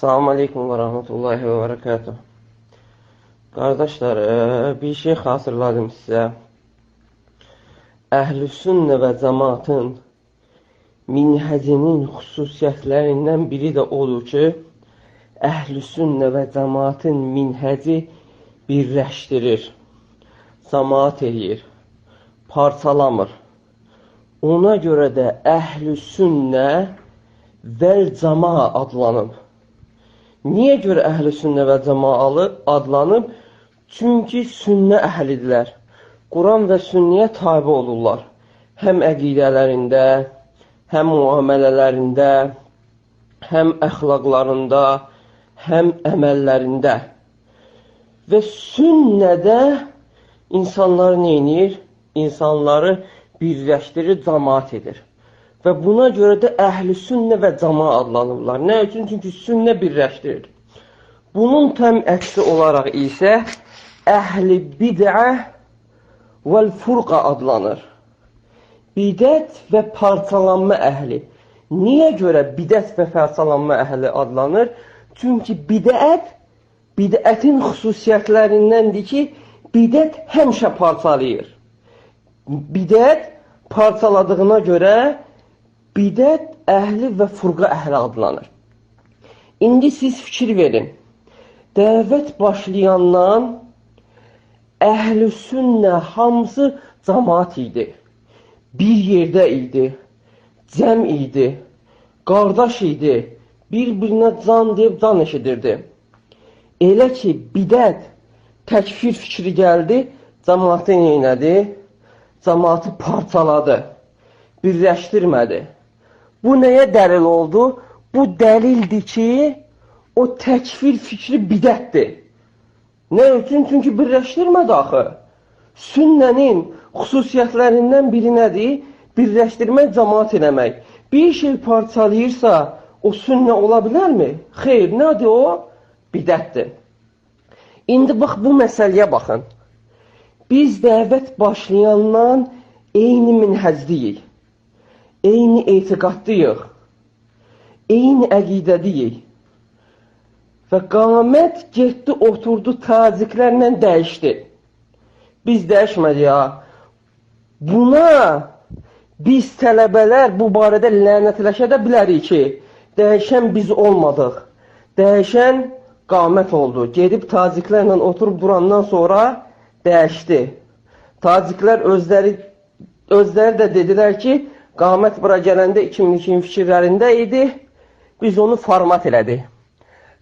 Selamun Aleyküm ve Rahmetullahi ve Berekatuhu. Kardeşler, bir şey hatırladım size. Əhl-i Sünnə və cəmaatın minhəcinin xüsusiyyətlərindən biri də odur ki, Əhl-i Sünnə və cəmaatın minhəci birləşdirir, cəmaat eləyir, parçalamır. Ona görə də Əhl-i Sünnə vəl cəma adlanıb. Niyə görə Əhl-i Sünnə və cəmaat adlanıb? Çünki sünnə əhlidirlər. Quran və sünniyə tabi olurlar. Həm əqidələrində, həm müamilələrində, həm əxlaqlarında, həm əməllərində. Və sünnədə insanları neynir? İnsanları birləşdirir, cəmaat edir. Və buna görə də Əhl-i Sünnə və cəmaat adlanırlar. Nə üçün? Çünki sünnə birləşdirir. Bunun tam əksi olaraq isə Əhl-i Bid'ə vəl-Furqa adlanır. Bidət və parçalanma əhli. Niyə görə bidət və parçalanma əhli adlanır? Çünki bidətin xüsusiyyətlərindəndir ki, bidət həmişə parçalayır. Bidət parçaladığına görə bidət əhli və furqa əhli adlanır. İndi siz fikir verin. Dəvət başlayandan Əhl-i Sünnə hamısı cəmaat idi. Bir yerdə idi. Cəm idi. Qardaş idi. Bir-birinə can deyib can eşidirdi. Elə ki, bidət, təkfir fikri gəldi, cəmaatı neynədi? Cəmaatı parçaladı. Birləşdirmədi. Bu nəyə dəlil oldu? Bu dəlildir ki, o təkfir fikri bidətdir. Nə üçün? Çünki birləşdirmədi axı. Sünnənin xüsusiyyətlərindən biri nədir? Birləşdirmək, cəmaat eləmək. Bir şey parçalayırsa, o sünnə ola bilərmi? Xeyr, nədir o? Bidətdir. İndi bax, bu məsələyə baxın. Biz dəvət başlayandan eyni minhəcdiyik. Eyni etiqaddıyıq, eyni əqidədiyik. Və qamət getdi, oturdu, taziklərlə dəyişdi. Biz dəyişmədik ya. Buna biz tələbələr bu barədə lənətləşə də bilərik ki, dəyişən biz olmadıq. Dəyişən qamət oldu. Gedib taziklərlə oturub durandan sonra dəyişdi. Taciklər özləri də dedilər ki, qamət bura gələndə 2002-ci fikirlərində idi, biz onu format elədik.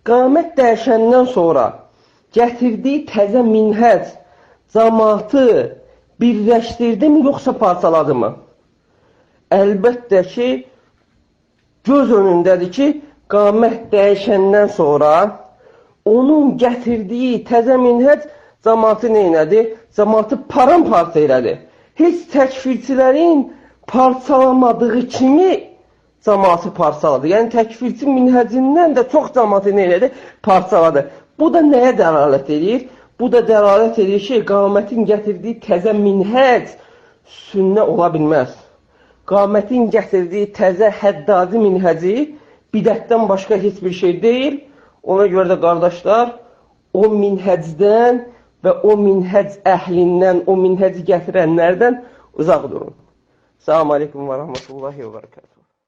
Qamət dəyişəndən sonra gətirdiyi təzə minhəc cəmaatı birləşdirdi mi, yoxsa parçaladı mı? Əlbəttə ki, göz önündədir ki, qamət dəyişəndən sonra onun gətirdiyi təzə minhəc cəmaatı neynədi? Cəmaatı paramparça elədi. Heç təkfirçilərin parçalamadığı kimi cəmaatı parçaladı. Yəni təkfirçi minhəcindən də çox cəmaatı neynədi? Parçaladı. Bu da nəyə dəlalət edir? Bu da dəlalət edir ki, qamətin gətirdiyi təzə minhəc sünnə ola bilməz. Qamətin gətirdiyi təzə həddazi minhəci bidətdən başqa heç bir şey deyil. Ona görə də qardaşlar, o minhəcdən və o minhəc əhlindən, o minhəci gətirənlərdən uzaq durun. Selamun Aleyküm ve Rahmetullahi ve Berekatuhu.